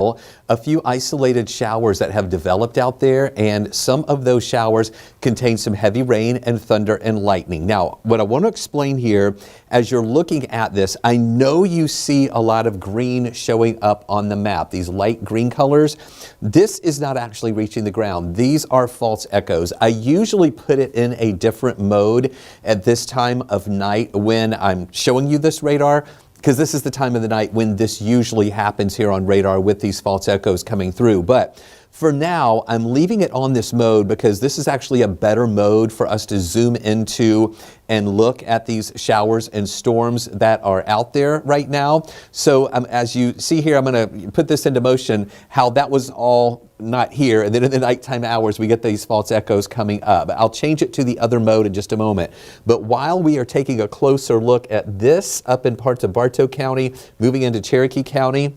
a few isolated showers that have developed out there, and some of those showers contain some heavy rain and thunder and lightning. Now, what I want to explain here, as you're looking at this, I know you see a lot of green showing up on the map, these light green colors. This is not actually reaching the ground. These are false echoes. I usually put it in a different mode at this time of night when I'm showing you this radar, because this is the time of the night when this usually happens here on radar with these false echoes coming through. But for now, I'm leaving it on this mode because this is actually a better mode for us to zoom into and look at these showers and storms that are out there right now. So as you see here, I'm going to put this into motion, how that was all not here. And then in the nighttime hours, we get these false echoes coming up. I'll change it to the other mode in just a moment. But while we are taking a closer look at this up in parts of Bartow County, moving into Cherokee County,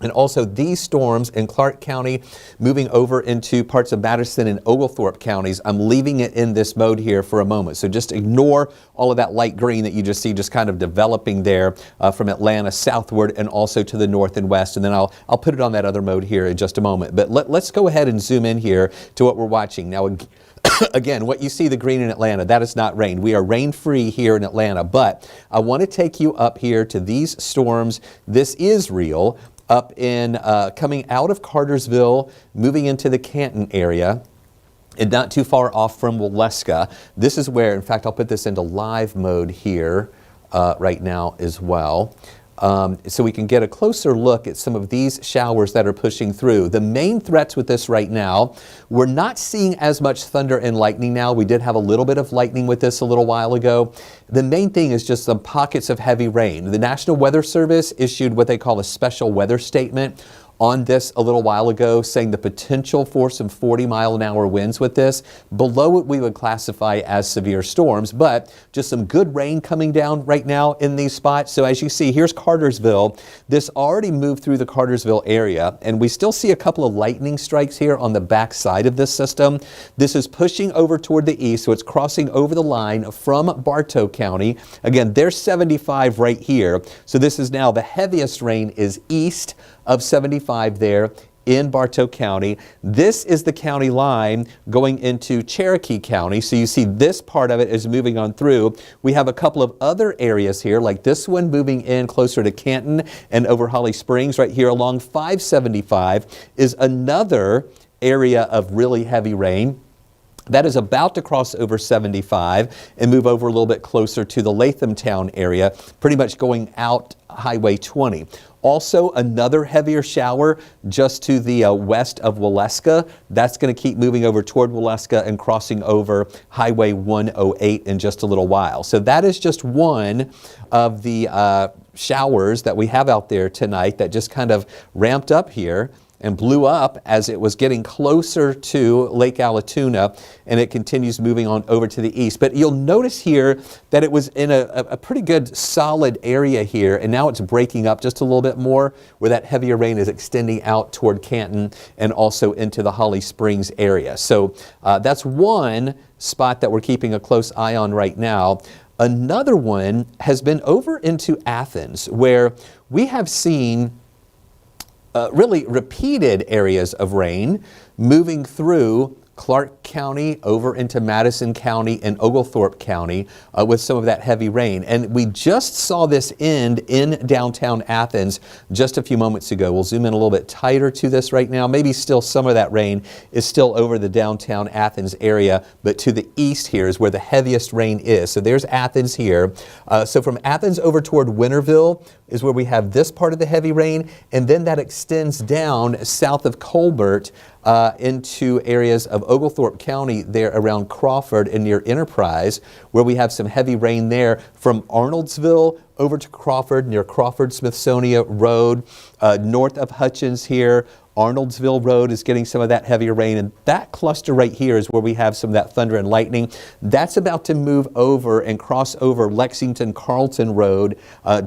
and also these storms in Clark County, moving over into parts of Madison and Oglethorpe counties, I'm leaving it in this mode here for a moment. So just ignore all of that light green that you just see just kind of developing there from Atlanta southward and also to the north and west. And then I'll put it on that other mode here in just a moment. But let's go ahead and zoom in here to what we're watching. Now, again, what you see, the green in Atlanta, that is not rain. We are rain-free here in Atlanta. But I want to take you up here to these storms. This is real. Up in coming out of Cartersville, moving into the Canton area, and not too far off from Waleska. This is where, in fact, I'll put this into live mode here right now as well. So we can get a closer look at some of these showers that are pushing through. The main threats with this right now, we're not seeing as much thunder and lightning now. We did have a little bit of lightning with this a little while ago. The main thing is just some pockets of heavy rain. The National Weather Service issued what they call a special weather statement on this a little while ago, saying the potential for some 40-mile-an-hour winds with this. Below what we would classify as severe storms, but just some good rain coming down right now in these spots. So as you see, here's Cartersville. This already moved through the Cartersville area, and we still see a couple of lightning strikes here on the back side of this system. This is pushing over toward the east, so it's crossing over the line from Bartow County. Again, there's 75 right here. So this is now the heaviest rain is east of 75 there in Bartow County. This is the county line going into Cherokee County. So you see this part of it is moving on through. We have a couple of other areas here, like this one moving in closer to Canton and over Holly Springs. Right here along 575 is another area of really heavy rain. That is about to cross over 75 and move over a little bit closer to the Lathamtown area, pretty much going out Highway 20. Also, another heavier shower just to the west of Waleska. That's going to keep moving over toward Waleska and crossing over Highway 108 in just a little while. So that is just one of the showers that we have out there tonight that just kind of ramped up here and blew up as it was getting closer to Lake Allatoona, and it continues moving on over to the east. But you'll notice here that it was in a pretty good solid area here, and now it's breaking up just a little bit more where that heavier rain is extending out toward Canton and also into the Holly Springs area. So that's one spot that we're keeping a close eye on right now. Another one has been over into Athens, where we have seen really repeated areas of rain moving through Clark County over into Madison County and Oglethorpe County with some of that heavy rain. And we just saw this end in downtown Athens just a few moments ago. We'll zoom in a little bit tighter to this right now. Maybe still some of that rain is still over the downtown Athens area, but to the east here is where the heaviest rain is. So there's Athens here. So from Athens over toward Winterville is where we have this part of the heavy rain, and then that extends down south of Colbert into areas of Oglethorpe County there around Crawford and near Enterprise, where we have some heavy rain there from Arnoldsville over to Crawford, near Crawford Smithsonian Road, north of Hutchins here, Arnoldsville Road is getting some of that heavier rain, and that cluster right here is where we have some of that thunder and lightning. That's about to move over and cross over Lexington-Carlton Road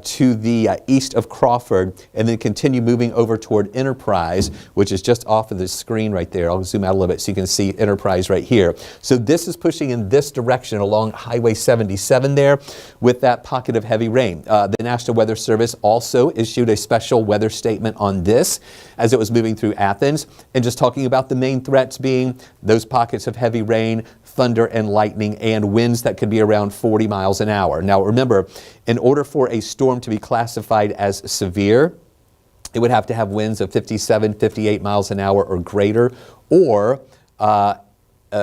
to the east of Crawford, and then continue moving over toward Enterprise, which is just off of the screen right there. I'll zoom out a little bit so you can see Enterprise right here. So this is pushing in this direction along Highway 77 there with that pocket of heavy rain. The National Weather Service also issued a special weather statement on this as it was moving through Athens, and just talking about the main threats being those pockets of heavy rain, thunder and lightning, and winds that could be around 40 miles an hour. Now remember, in order for a storm to be classified as severe, it would have to have winds of 57, 58 miles an hour or greater, or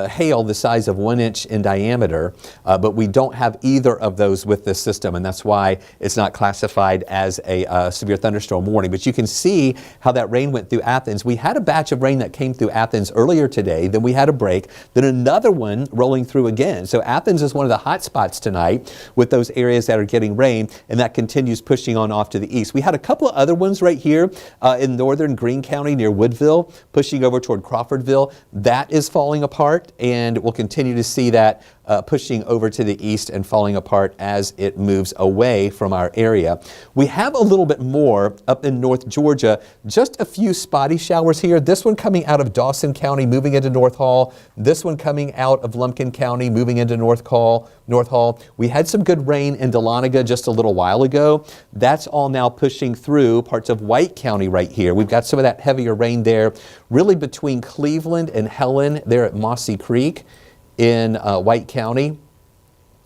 hail the size of 1 inch in diameter, but we don't have either of those with this system, and that's why it's not classified as a severe thunderstorm warning. But you can see how that rain went through Athens. We had a batch of rain that came through Athens earlier today, then we had a break, then another one rolling through again. So Athens is one of the hot spots tonight with those areas that are getting rain, and that continues pushing on off to the east. We had a couple of other ones right here in northern Greene County near Woodville, pushing over toward Crawfordville. That is falling apart, and we'll continue to see that pushing over to the east and falling apart as it moves away from our area. We have a little bit more up in North Georgia, just a few spotty showers here. This one coming out of Dawson County, moving into North Hall. This one coming out of Lumpkin County, moving into North Hall. We had some good rain in Dahlonega just a little while ago. That's all now pushing through parts of White County right here. We've got some of that heavier rain there, really between Cleveland and Helen there at Mossy Creek in White County.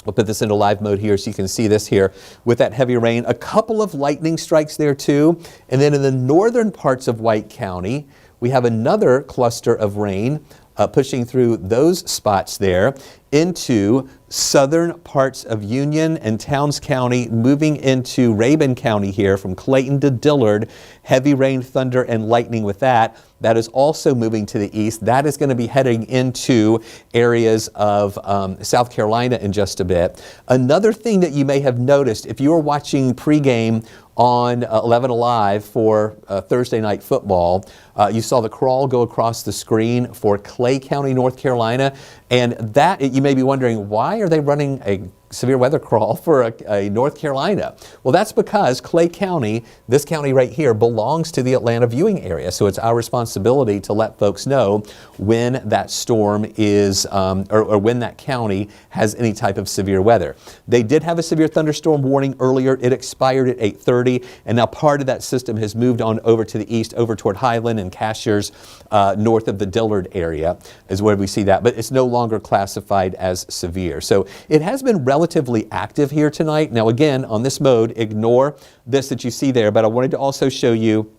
We'll put this into live mode here so you can see this here with that heavy rain. A couple of lightning strikes there too. And then in the northern parts of White County, we have another cluster of rain pushing through those spots there into southern parts of Union and Towns County, moving into Rabun County here from Clayton to Dillard. Heavy rain, thunder, and lightning with that. That is also moving to the east. That is going to be heading into areas of South Carolina in just a bit. Another thing that you may have noticed, if you were watching pregame on 11 Alive for Thursday night football, you saw the crawl go across the screen for Clay County, North Carolina. And that, you may be wondering, why are they running a severe weather crawl for a North Carolina? Well, that's because Clay County, this county right here, belongs to the Atlanta viewing area. So it's our responsibility to let folks know when that storm is, or when that county has any type of severe weather. They did have a severe thunderstorm warning earlier. It expired at 8:30, and now part of that system has moved on over to the east, over toward Highland and Cashiers, north of the Dillard area is where we see that, but it's no longer classified as severe. So it has been relatively active here tonight. Now again, on this mode, ignore this that you see there, but I wanted to also show you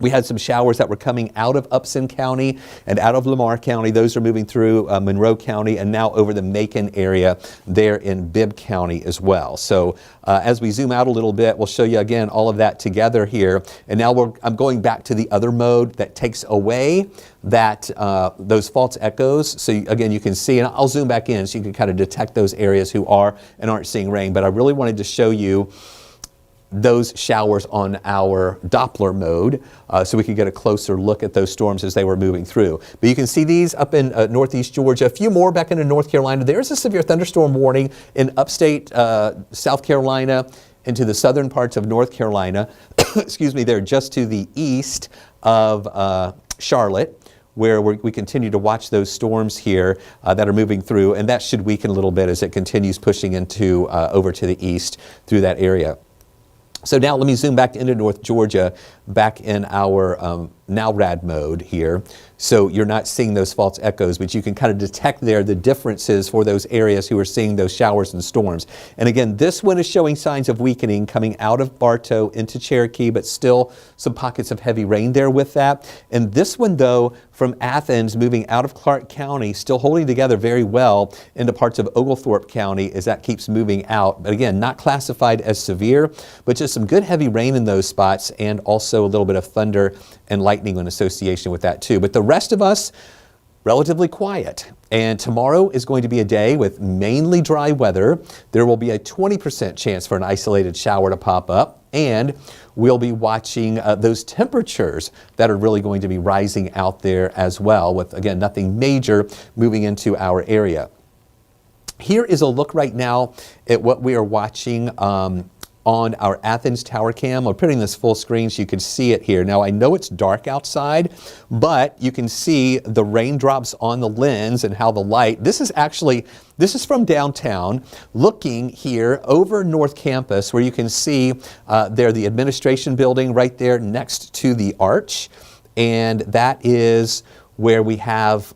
we had some showers that were coming out of Upson County and out of Lamar County. Those are moving through Monroe County and now over the Macon area there in Bibb County as well. So as we zoom out a little bit, we'll show you again all of that together here. And now I'm going back to the other mode that takes away that those false echoes. So again, you can see, and I'll zoom back in so you can kind of detect those areas who are and aren't seeing rain. But I really wanted to show you those showers on our Doppler mode so we could get a closer look at those storms as they were moving through. But you can see these up in northeast Georgia, a few more back into North Carolina. There's a severe thunderstorm warning in upstate South Carolina into the southern parts of North Carolina. Excuse me, they're just to the east of Charlotte, where we continue to watch those storms here that are moving through, and that should weaken a little bit as it continues pushing into over to the east through that area. So now let me zoom back into North Georgia, back in our NowRad mode here. So you're not seeing those false echoes, but you can kind of detect there the differences for those areas who are seeing those showers and storms. And again, this one is showing signs of weakening coming out of Bartow into Cherokee, but still some pockets of heavy rain there with that. And this one, though, from Athens moving out of Clark County, still holding together very well into parts of Oglethorpe County as that keeps moving out. But again, not classified as severe, but just some good heavy rain in those spots, and also a little bit of thunder and lightning in association with that too. But the rest of us, relatively quiet. And tomorrow is going to be a day with mainly dry weather. There will be a 20% chance for an isolated shower to pop up. And we'll be watching those temperatures that are really going to be rising out there as well, with, again, nothing major moving into our area. Here is a look right now at what we are watching on our Athens Tower Cam. I'm putting this full screen so you can see it here. Now, I know it's dark outside, but you can see the raindrops on the lens and how the light, this is from downtown, looking here over North Campus, where you can see there the administration building right there next to the arch. And that is where we have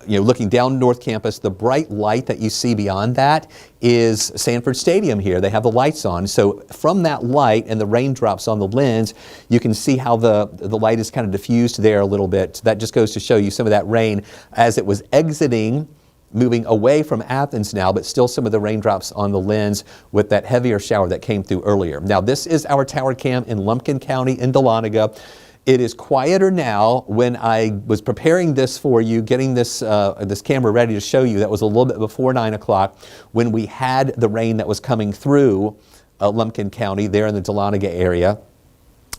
looking down North Campus, the bright light that you see beyond that is Sanford Stadium here. They have the lights on. So from that light and the raindrops on the lens, you can see how the light is kind of diffused there a little bit. That just goes to show you some of that rain as it was exiting, moving away from Athens now, but still some of the raindrops on the lens with that heavier shower that came through earlier. Now, this is our tower cam in Lumpkin County in Dahlonega. It is quieter now. When I was preparing this for you, getting this camera ready to show you, that was a little bit before 9 o'clock when we had the rain that was coming through Lumpkin County there in the Dahlonega area.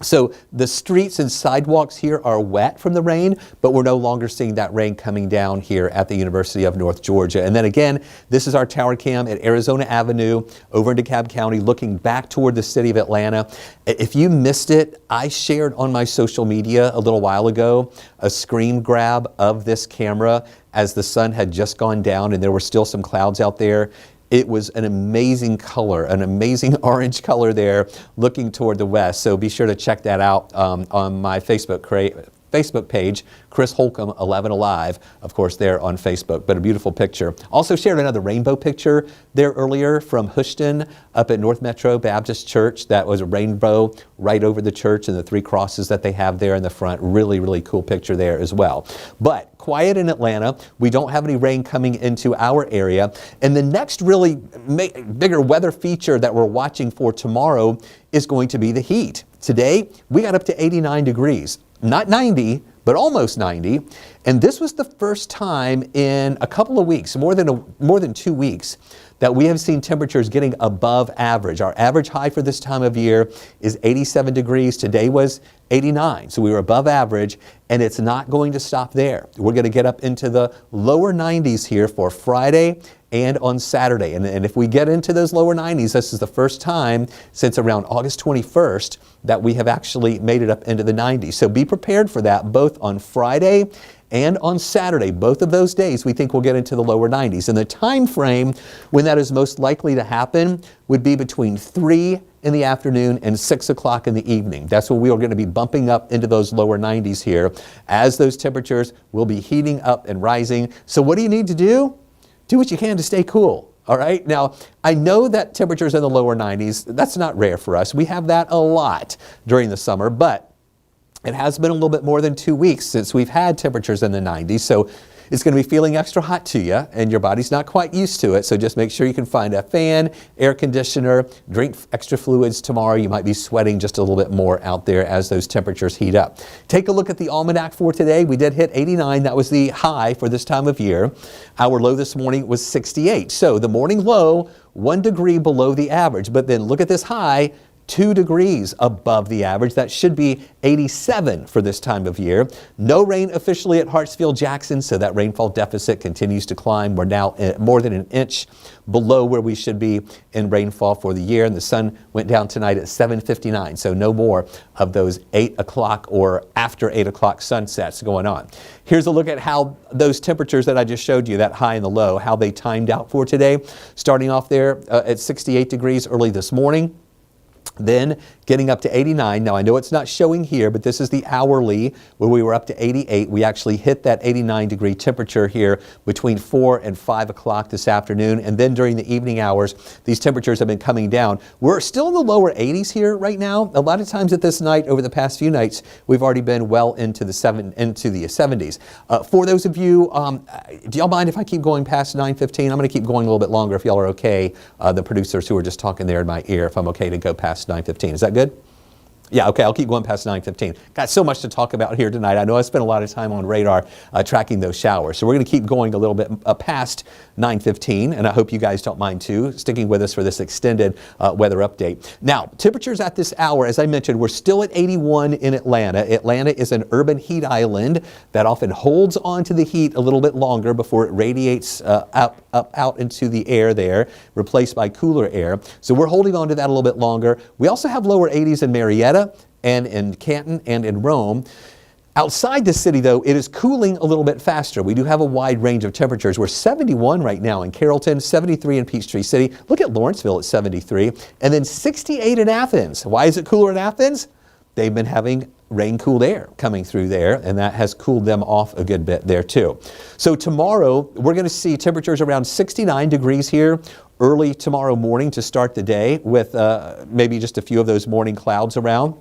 So the streets and sidewalks here are wet from the rain, but we're no longer seeing that rain coming down here at the University of North Georgia. And then again, this is our tower cam at Arizona Avenue over in DeKalb County, looking back toward the city of Atlanta. If you missed it, I shared on my social media a little while ago a screen grab of this camera as the sun had just gone down and there were still some clouds out there. It was an amazing color, an amazing orange color there looking toward the west. So be sure to check that out on my Facebook page, Chris Holcomb 11 Alive, of course, there on Facebook, but a beautiful picture. Also shared another rainbow picture there earlier from Houston up at North Metro Baptist Church. That was a rainbow right over the church and the three crosses that they have there in the front. Really, really cool picture there as well. But quiet in Atlanta. We don't have any rain coming into our area. And the next really bigger weather feature that we're watching for tomorrow is going to be the heat. Today, we got up to 89 degrees. Not 90, but almost 90. And this was the first time in a couple of weeks, more than 2 weeks, that we have seen temperatures getting above average. Our average high for this time of year is 87 degrees. Today was 89. So we were above average, and it's not going to stop there. We're going to get up into the lower 90s here for Friday and on Saturday. And if we get into those lower 90s, this is the first time since around August 21st that we have actually made it up into the 90s. So be prepared for that both on Friday and on Saturday. Both of those days we think we'll get into the lower 90s. And the time frame when that is most likely to happen would be between 3 in the afternoon and 6 o'clock in the evening. That's when we are going to be bumping up into those lower 90s here as those temperatures will be heating up and rising. So what do you need to do? Do what you can to stay cool. All right. Now, I know that temperatures in the lower 90s, that's not rare for us. We have that a lot during the summer, but it has been a little bit more than 2 weeks since we've had temperatures in the 90s. So it's going to be feeling extra hot to you, and your body's not quite used to it. So just make sure you can find a fan, air conditioner, drink extra fluids tomorrow. You might be sweating just a little bit more out there as those temperatures heat up. Take a look at the almanac for today. We did hit 89. That was the high for this time of year. Our low this morning was 68. So the morning low, 1 degree below the average. But then look at this high, 2 degrees above the average. That should be 87 for this time of year. No rain officially at Hartsfield-Jackson, so that rainfall deficit continues to climb. We're now more than an inch below where we should be in rainfall for the year. And the sun went down tonight at 7:59, so no more of those 8 o'clock or after 8 o'clock sunsets going on. Here's a look at how those temperatures that I just showed you, that high and the low, how they timed out for today. Starting off there at 68 degrees early this morning. Then getting up to 89. Now I know it's not showing here, but this is the hourly where we were up to 88. We actually hit that 89 degree temperature here between 4 and 5 o'clock this afternoon. And then during the evening hours, these temperatures have been coming down. We're still in the lower 80s here right now. A lot of times at this night, over the past few nights, we've already been well into the 70s. For those of you, do y'all mind if I keep going past 9:15? I'm going to keep going a little bit longer if y'all are okay. The producers who were just talking there in my ear, if I'm okay to go past 9:15. Is that good? Yeah, okay, I'll keep going past 9:15. Got so much to talk about here tonight. I know I spent a lot of time on radar tracking those showers. So we're going to keep going a little bit past 9:15, and I hope you guys don't mind too, sticking with us for this extended weather update. Now, temperatures at this hour, as I mentioned, we're still at 81 in Atlanta. Atlanta is an urban heat island that often holds on to the heat a little bit longer before it radiates up out into the air there, replaced by cooler air. So we're holding on to that a little bit longer. We also have lower 80s in Marietta and in Canton and in Rome. Outside the city, though, it is cooling a little bit faster. We do have a wide range of temperatures. We're 71 right now in Carrollton, 73 in Peachtree City. Look at Lawrenceville at 73, and then 68 in Athens. Why is it cooler in Athens? They've been having rain-cooled air coming through there, and that has cooled them off a good bit there too. So tomorrow, we're going to see temperatures around 69 degrees here early tomorrow morning to start the day, with maybe just a few of those morning clouds around.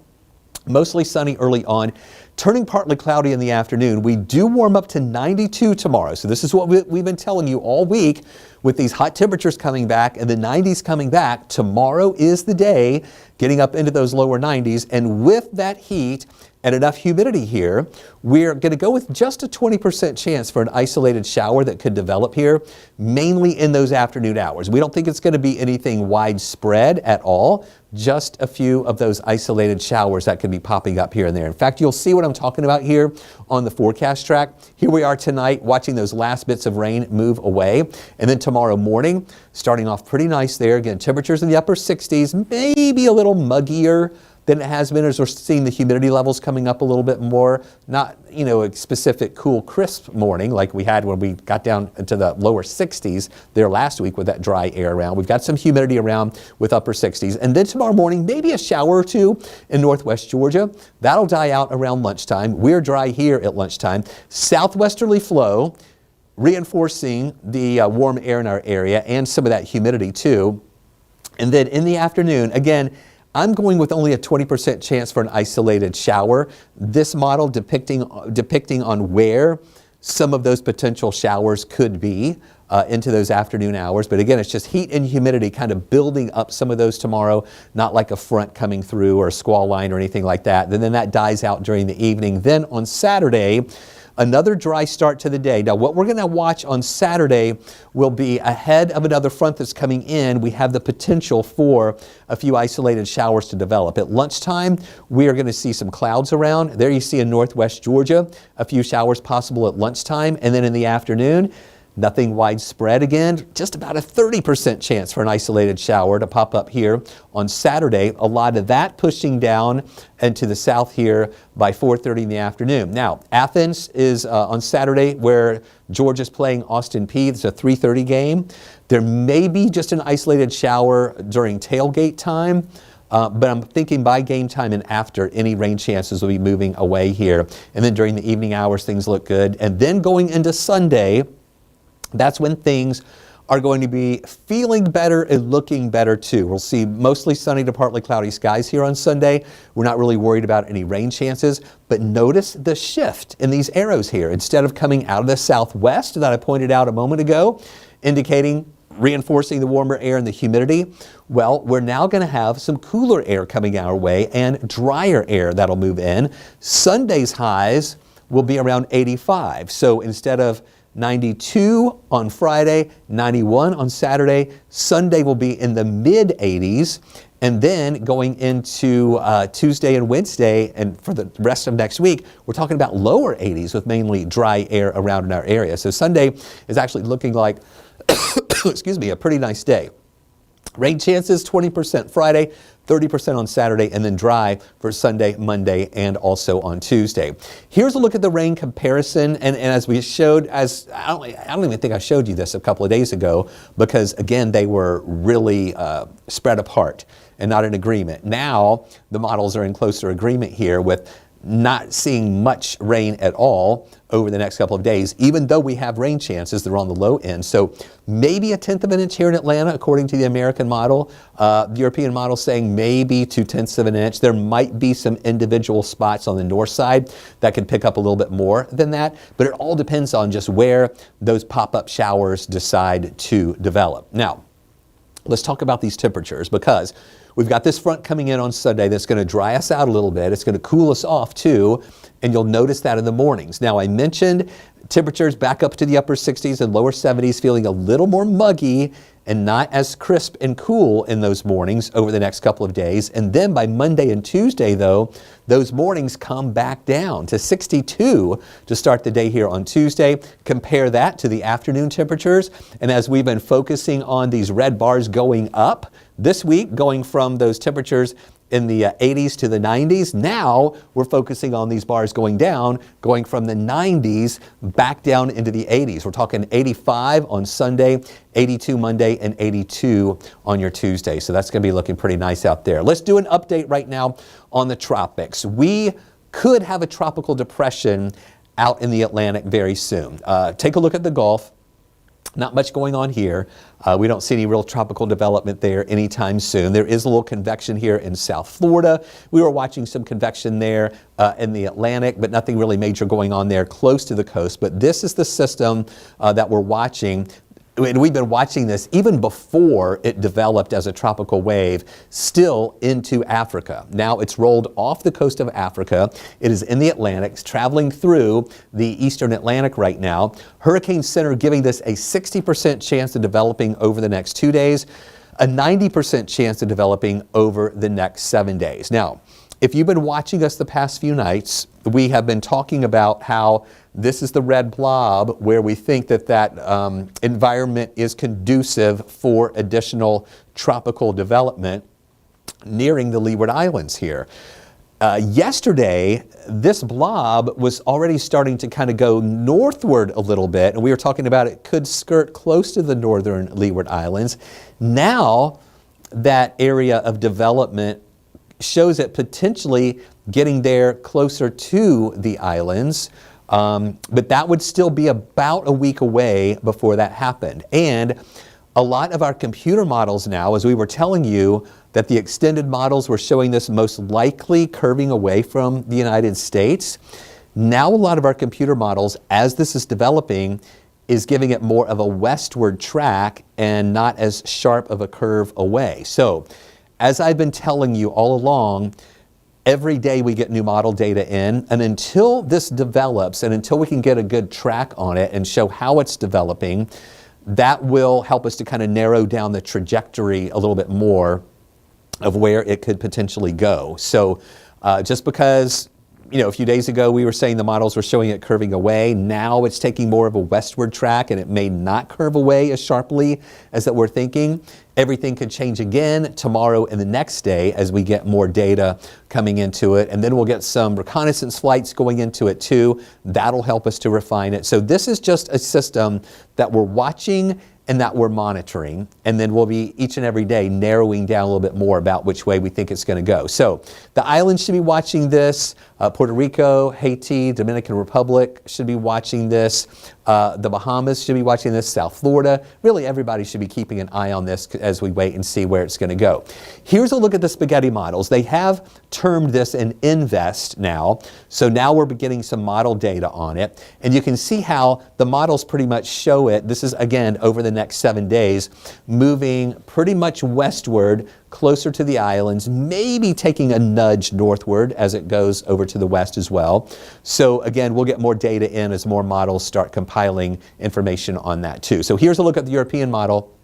Mostly sunny early on, turning partly cloudy in the afternoon. We do warm up to 92 tomorrow. So this is what we've been telling you all week, with these hot temperatures coming back and the 90s coming back. Tomorrow is the day, getting up into those lower 90s. And with that heat and enough humidity here, we're going to go with just a 20% chance for an isolated shower that could develop here, mainly in those afternoon hours. We don't think it's going to be anything widespread at all, just a few of those isolated showers that could be popping up here and there. In fact, you'll see what I'm talking about here on the forecast track. Here we are tonight watching those last bits of rain move away. And then tomorrow morning, starting off pretty nice there. Again, temperatures in the upper 60s, maybe a little muggier than it has been, as we're seeing the humidity levels coming up a little bit more. Not, a specific cool, crisp morning like we had when we got down into the lower 60s there last week with that dry air around. We've got some humidity around with upper 60s. And then tomorrow morning, maybe a shower or two in northwest Georgia. That'll die out around lunchtime. We're dry here at lunchtime. Southwesterly flow, reinforcing the warm air in our area and some of that humidity too. And then in the afternoon, again, I'm going with only a 20% chance for an isolated shower. This model depicting on where some of those potential showers could be into those afternoon hours. But again, it's just heat and humidity kind of building up some of those tomorrow, not like a front coming through or a squall line or anything like that. And then that dies out during the evening. Then on Saturday, another dry start to the day. Now, what we're going to watch on Saturday will be ahead of another front that's coming in. We have the potential for a few isolated showers to develop. At lunchtime, we are going to see some clouds around. There you see in northwest Georgia, a few showers possible at lunchtime. And then in the afternoon, nothing widespread again, just about a 30% chance for an isolated shower to pop up here on Saturday. A lot of that pushing down into the south here by 4:30 in the afternoon. Now, Athens is on Saturday, where Georgia's playing Austin Peay. It's a 3:30 game. There may be just an isolated shower during tailgate time. But I'm thinking by game time and after, any rain chances will be moving away here. And then during the evening hours, things look good. And then going into Sunday, that's when things are going to be feeling better and looking better too. We'll see mostly sunny to partly cloudy skies here on Sunday. We're not really worried about any rain chances, but notice the shift in these arrows here. Instead of coming out of the southwest that I pointed out a moment ago, indicating reinforcing the warmer air and the humidity, well, we're now going to have some cooler air coming our way and drier air that'll move in. Sunday's highs will be around 85. So instead of 92 on Friday, 91 on Saturday. Sunday will be in the mid 80s. And then going into Tuesday and Wednesday, and for the rest of next week, we're talking about lower 80s with mainly dry air around in our area. So Sunday is actually looking like, excuse me, a pretty nice day. Rain chances 20% Friday, 30% on Saturday, and then dry for Sunday, Monday, and also on Tuesday. Here's a look at the rain comparison. And as we showed, I don't even think I showed you this a couple of days ago, because again, they were really spread apart and not in agreement. Now, the models are in closer agreement here with not seeing much rain at all over the next couple of days, even though we have rain chances. They're on the low end. So maybe 1/10 of an inch here in Atlanta, according to the American model. The European model saying maybe 2/10 of an inch. There might be some individual spots on the north side that can pick up a little bit more than that, but it all depends on just where those pop-up showers decide to develop. Now, let's talk about these temperatures, because we've got this front coming in on Sunday that's going to dry us out a little bit. It's going to cool us off too, and you'll notice that in the mornings. Now, I mentioned temperatures back up to the upper 60s and lower 70s, feeling a little more muggy and not as crisp and cool in those mornings over the next couple of days. And then by Monday and Tuesday, though, those mornings come back down to 62 to start the day here on Tuesday. Compare that to the afternoon temperatures. And as we've been focusing on these red bars going up this week, going from those temperatures in the 80s to the 90s. Now we're focusing on these bars going down, going from the 90s back down into the 80s. We're talking 85 on Sunday, 82 Monday, and 82 on your Tuesday. So that's going to be looking pretty nice out there. Let's do an update right now on the tropics. We could have a tropical depression out in the Atlantic very soon. Take a look at the Gulf. Not much going on here. We don't see any real tropical development there anytime soon. There is a little convection here in South Florida. We were watching some convection there in the Atlantic, but nothing really major going on there close to the coast. But this is the system that we're watching. And we've been watching this even before it developed as a tropical wave, still into Africa. Now it's rolled off the coast of Africa. It is in the Atlantic, it's traveling through the eastern Atlantic right now. Hurricane Center giving this a 60% chance of developing over the next 2 days, a 90% chance of developing over the next 7 days. Now, if you've been watching us the past few nights, we have been talking about how this is the red blob where we think that environment is conducive for additional tropical development nearing the Leeward Islands here. Yesterday, this blob was already starting to kind of go northward a little bit, and we were talking about it could skirt close to the northern Leeward Islands. Now, that area of development shows it potentially getting there closer to the islands, but that would still be about a week away before that happened. And a lot of our computer models now, as we were telling you that the extended models were showing this most likely curving away from the United States, now a lot of our computer models, as this is developing, is giving it more of a westward track and not as sharp of a curve away. So, as I've been telling you all along, every day we get new model data in, and until this develops and until we can get a good track on it and show how it's developing, that will help us to kind of narrow down the trajectory a little bit more of where it could potentially go. So just because, a few days ago we were saying the models were showing it curving away, now it's taking more of a westward track and it may not curve away as sharply as that we're thinking. Everything could change again tomorrow and the next day as we get more data coming into it. And then we'll get some reconnaissance flights going into it too. That'll help us to refine it. So this is just a system that we're watching and that we're monitoring. And then we'll be each and every day narrowing down a little bit more about which way we think it's going to go. So the islands should be watching this. Puerto Rico, Haiti, Dominican Republic should be watching this. The Bahamas should be watching this. South Florida. Really, everybody should be keeping an eye on this as we wait and see where it's going to go. Here's a look at the spaghetti models. They have termed this an invest now. So now we're beginning some model data on it. And you can see how the models pretty much show it. This is, again, over the next 7 days, moving pretty much westward, closer to the islands, maybe taking a nudge northward as it goes over to the west as well. So again, we'll get more data in as more models start compiling information on that too. So here's a look at the European model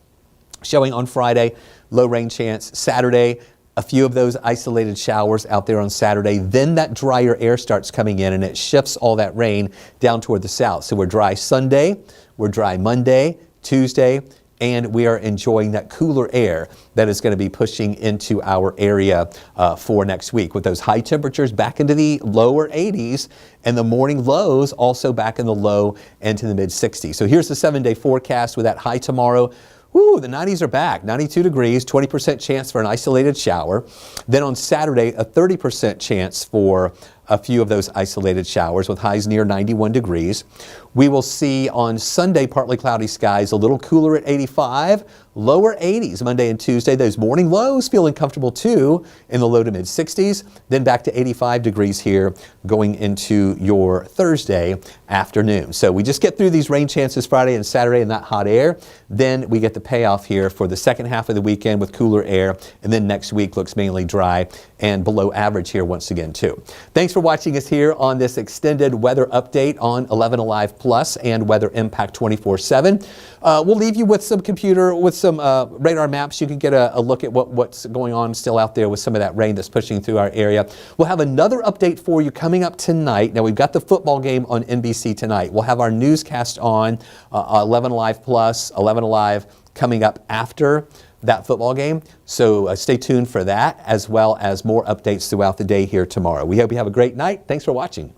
showing on Friday, low rain chance. Saturday, a few of those isolated showers out there on Saturday. Then that drier air starts coming in and it shifts all that rain down toward the south. So we're dry Sunday, we're dry Monday, Tuesday, and we are enjoying that cooler air that is going to be pushing into our area for next week with those high temperatures back into the lower 80s and the morning lows also back in the low and to the mid 60s. So here's the 7-day forecast with that high tomorrow. Woo, the 90s are back, 92 degrees, 20% chance for an isolated shower. Then on Saturday, a 30% chance for a few of those isolated showers with highs near 91 degrees. We will see on Sunday partly cloudy skies, a little cooler at 85, lower 80s Monday and Tuesday. Those morning lows feeling comfortable too in the low to mid 60s. Then back to 85 degrees here going into your Thursday afternoon. So we just get through these rain chances Friday and Saturday in that hot air. Then we get the payoff here for the second half of the weekend with cooler air. And then next week looks mainly dry and below average here once again too. Thanks for watching us here on this extended weather update on 11 Alive Plus and Weather Impact 24/7. We'll leave you with some radar maps. You can get a look at what's going on still out there with some of that rain that's pushing through our area. We'll have another update for you coming up tonight. Now we've got the football game on NBC tonight. We'll have our newscast on 11 Alive Plus, 11 Alive coming up after that football game. So stay tuned for that, as well as more updates throughout the day here tomorrow. We hope you have a great night. Thanks for watching.